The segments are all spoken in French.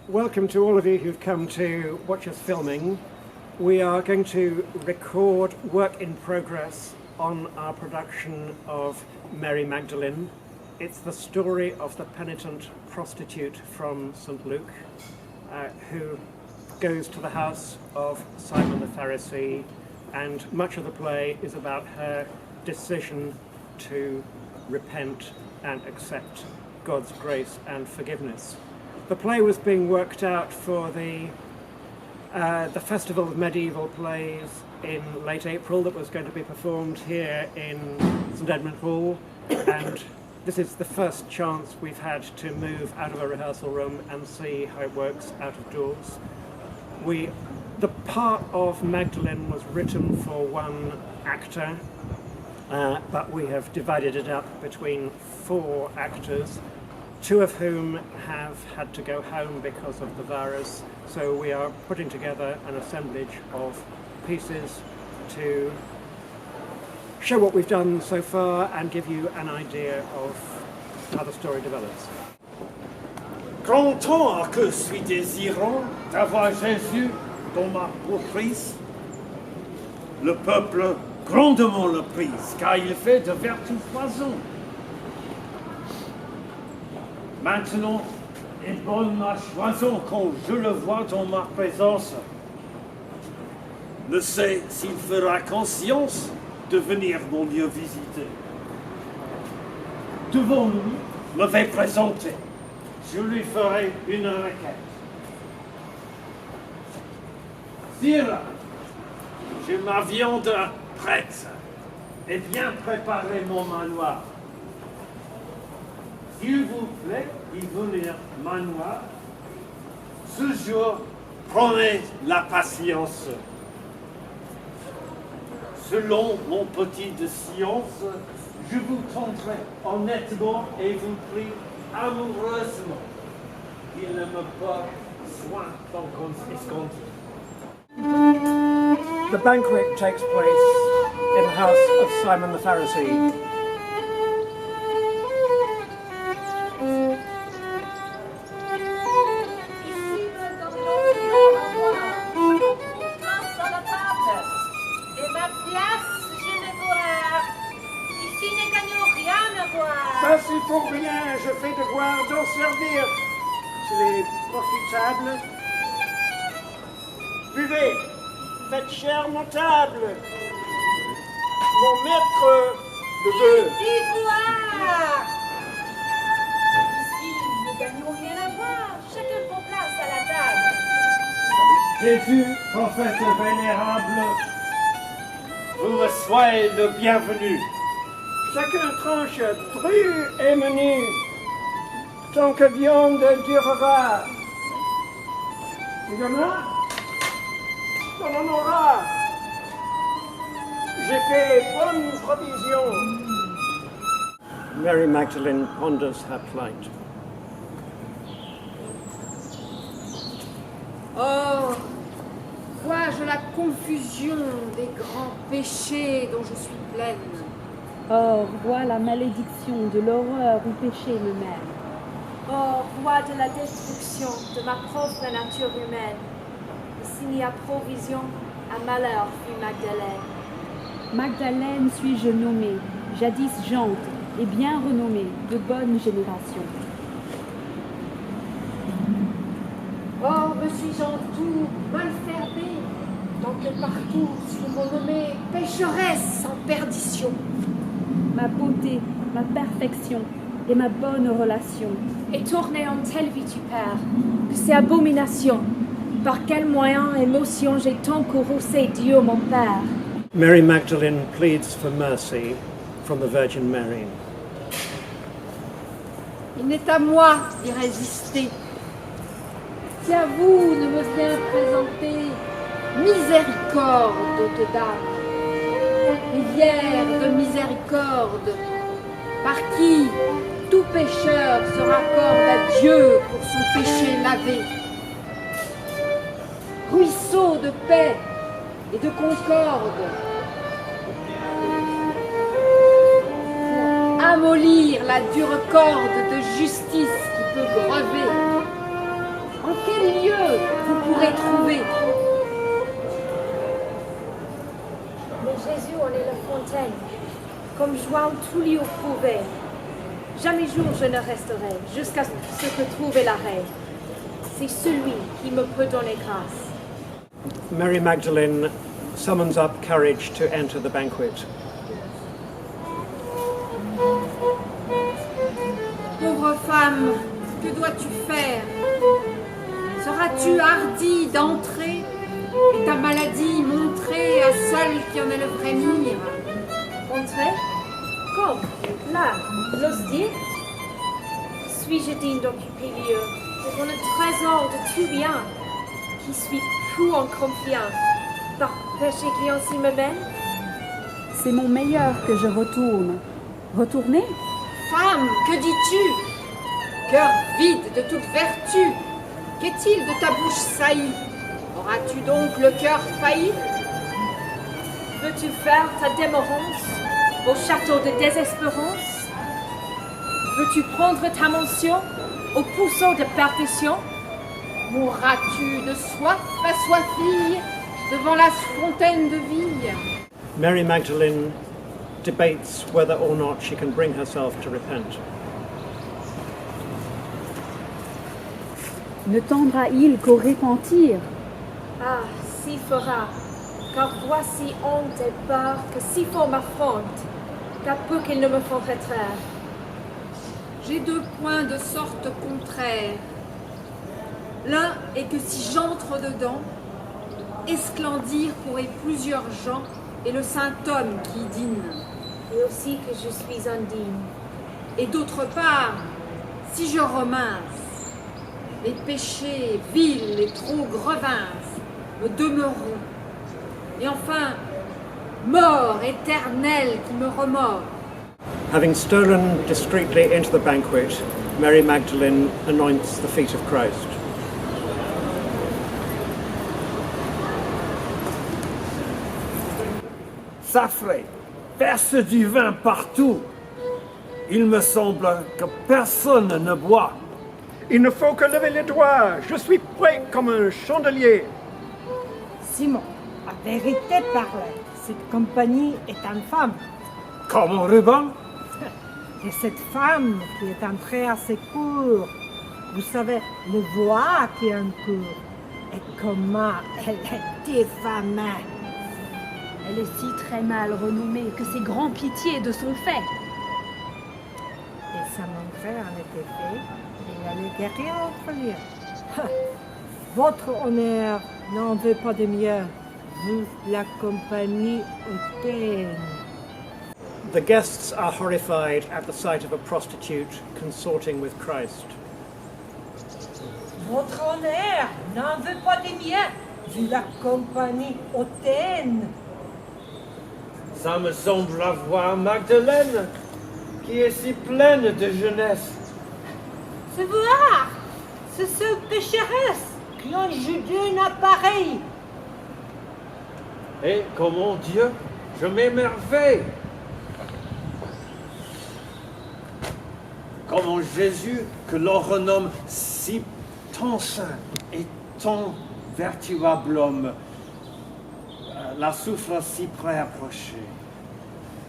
Welcome to all of you who've come to watch us filming. We are going to record work in progress on our production of Mary Magdalene. It's the story of the penitent prostitute from St. Luke who goes to the house of Simon the Pharisee, and much of the play is about her decision to repent and accept God's grace and forgiveness. The play was being worked out for the Festival of Medieval Plays in late April that was going to be performed here in St Edmund Hall, and this is the first chance we've had to move out of a rehearsal room and see how it works out of doors. The part of Magdalene was written for one actor, but we have divided it up between 4 actors, 2 of whom have had to go home because of the virus, so we are putting together an assemblage of pieces to show what we've done so far and give you an idea of how the story develops. Content que suis désirant d'avoir Jésus dans ma pourprise, le peuple grandement le prise, car il fait de vertu foison. Maintenant est bonne ma choison quand je le vois dans ma présence. Ne sais s'il fera conscience de venir mon lieu visiter. Devant lui, me vais présenter. Je lui ferai une requête. Sire, j'ai ma viande prête et bien préparé mon manoir. S'il vous plaît d'y venir manoir, ce jour, prenez la patience. Selon mon petit de science, je vous tendrai honnêtement et vous prie amoureusement qu'il ne me porte soin tant qu'on escompte. The banquet takes place in the house of Simon the Pharisee. Ça c'est pour rien, je fais devoir d'en servir. C'est profitable. Buvez, faites cher mon table. Mon maître le veut. Ivoire! Ici, nous ne gagnons rien à voir. Chacun prend place à la table. Jésus, prophète vénérable, vous me soyez le bienvenu. Chacun tranche dru et menu, tant que viande durera. Il y en a? On en aura. J'ai fait bonne provision. Mary Magdalene ponders her plight. Oh, vois-je la confusion des grands péchés dont je suis pleine. Or, vois la malédiction de l'horreur où péché me mène. Oh, vois de la destruction de ma propre nature humaine. Et s'il n'y a provision, un malheur fut Magdalene. Magdalene suis-je nommée, jadis jante et bien renommée, de bonne génération. Oh, me suis-je en tout malfermée, tant que partout sous mon nommé pécheresse en perdition. Ma beauté, ma perfection et ma bonne relation. Et tournée en telle vitupère que c'est abomination. Par quel moyen, émotion j'ai tant courroucé Dieu mon Père. Mary Magdalene pleads for mercy from the Virgin Mary. Il n'est à moi d'y résister. Si à vous ne me vient présenter miséricorde, haute dame, rivière de miséricorde, par qui tout pécheur se raccorde à Dieu pour son péché lavé. Ruisseau de paix et de concorde, pour amollir la dure corde de justice qui peut grever. En quel lieu vous pourrez trouver? Mais Jésus en est la fontaine, comme João tout lieu prouvait. Jamais jour je ne resterai, jusqu'à ce que trouve l'arrêt. C'est celui qui me peut donner grâce. Mary Magdalene summons up courage to enter the banquet. Pauvre femme, que dois-tu faire? Seras-tu hardie d'entrer et ta maladie montrée à seul qui en est le vrai mire? Entrer? Comme? Là, l'ose dire? Suis-je digne d'occuper lieu devant le trésor de tout bien, qui suis plus en confiance par péché qui ainsi me mène? C'est mon meilleur que je retourne. Retourner? Femme, que dis-tu? Cœur vide de toute vertu, qu'est-il de ta bouche saillie? Auras-tu donc le cœur failli? Veux-tu faire ta démence au château de désespérance? Veux-tu prendre ta mention au pousseau de perdition? Mourras-tu de soif, assoiffie, devant la fontaine de vie? Mary Magdalene debates whether or not she can bring herself to repent. Ne tendra-il qu'au repentir? Ah, si fera, car voici honte et peur que si fort m'affronte, qu'à peu qu'il ne me font retraire. J'ai deux points de sorte contraire. L'un est que si j'entre dedans, esclandir pourrait plusieurs gens et le saint homme qui dîne. Et aussi que je suis indigne. Et d'autre part, si je remince, les péchés vils et trop grevinces me demeureront. Et enfin, mort éternelle qui me remord. Having stolen discreetly into the banquet, Mary Magdalene anoints the feet of Christ. Sacré, verse du vin partout. Il me semble que personne ne boit. Il ne faut que lever les doigts. Je suis prêt comme un chandelier. Simon, la vérité parle, cette compagnie est infâme. Comme un ruban? Et cette femme qui est entrée à ses cours, vous savez, le voix qui encourt, et comment elle est diffamée. Elle est si très mal renommée que c'est grand pitié de son fait. Et ça montrait en était fait, il allait guérir autre lieu. Votre honneur n'en veut pas de mieux, vous, la compagnie hautaine. The guests are horrified at the sight of a prostitute consorting with Christ. Votre honneur n'en veut pas de mieux, vu la compagnie hautaine. Ça me semble la voix Magdalene, qui est si pleine de jeunesse. C'est voir, c'est ce pécheresse qui ont jugé un appareil. Et comment Dieu, je m'émerveille. Comment Jésus, que l'on renomme si tant saint et tant vertuable homme, la souffre si près approchée.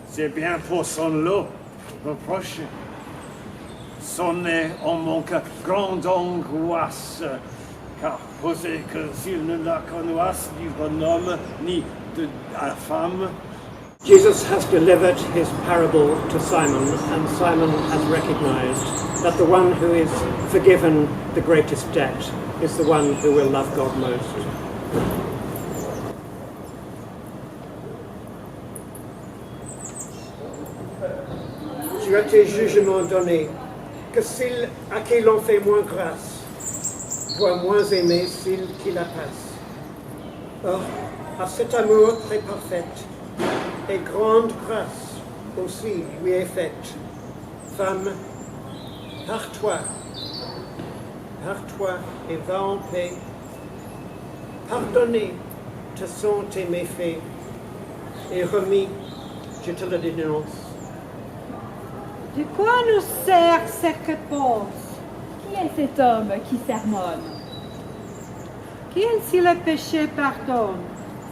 C'est bien pour son lot reproché. Son nez en manque grande angoisse, car posé que s'il ne la connaisse ni renomme ni de la femme. Jesus has delivered his parable to Simon, and Simon has recognized that the one who is forgiven the greatest debt is the one who will love God most. Tu as tes jugements donnés, que ceux à qui l'on fait moins grâce doit moins aimer ceux qui la passent. Or, à cet amour très parfait, et grande grâce aussi lui est faite. Femme, pars-toi et va en paix. Pardonnés te sont tes méfaits, et remis, je te le dénonce. De quoi nous sert cette réponse? Qui est cet homme qui sermonne? Qui ainsi le péché pardonne?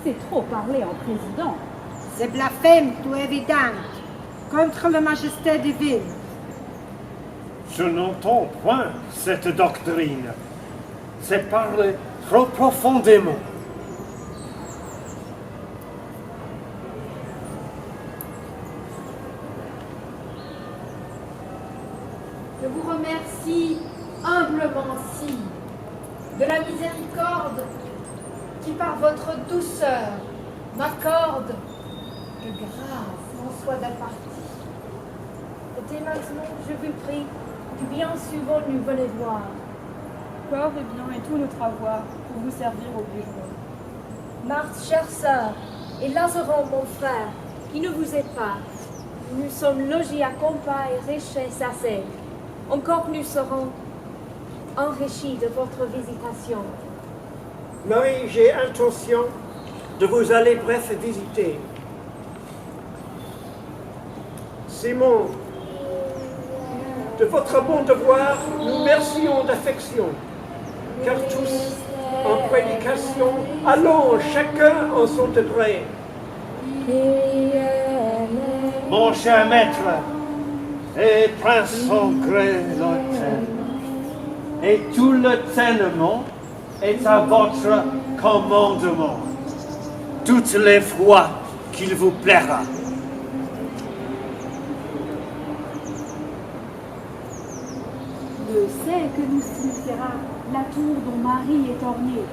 C'est trop parler en président. C'est blasphème tout évident contre la majesté divine. Je n'entends point cette doctrine. C'est parler trop profondément. Je vous remercie humblement, Sire, de la miséricorde qui, par votre douceur, m'accorde que grâce m'en soit d'impartie. Et dès maintenant, je vous prie, du bien souvent nous venez voir. Corps et bien et tout notre avoir pour vous servir au plus jour. Marthe, chère sœur, et Lazaron, mon frère, qui ne vous aide pas, nous sommes logés à Compas et richesses assez. Encore nous serons enrichis de votre visitation. Marie, j'ai intention de vous aller bref visiter. Simon, de votre bon devoir, nous mercions d'affection, car tous, en prédication, allons chacun en son degré. Mon cher maître, et prince son gré l'autel, et tout le tenement est à votre commandement, toutes les fois qu'il vous plaira. Dieu sait que nous signifiera la tour dont Marie est ornée.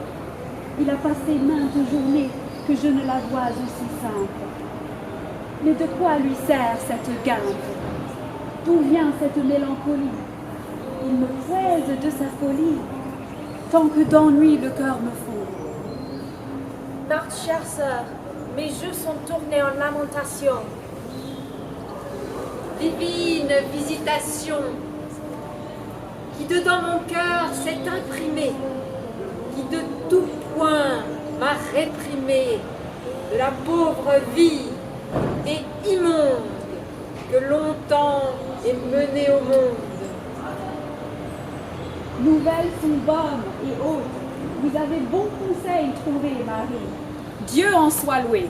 Il a passé maintes journées que je ne la vois aussi simple. Mais de quoi lui sert cette guimpe? D'où vient cette mélancolie? Il me plaise de sa folie, tant que d'ennui le cœur me fond. Marthe, chère sœur, mes yeux sont tournés en lamentation. Divine visitation, qui dedans mon cœur s'est imprimée, qui de tout point m'a réprimé de la pauvre vie et immonde que longtemps est menée au monde. Nouvelles sont bonnes et hautes. Vous avez bon conseil trouvé, Marie. Dieu en soit loué.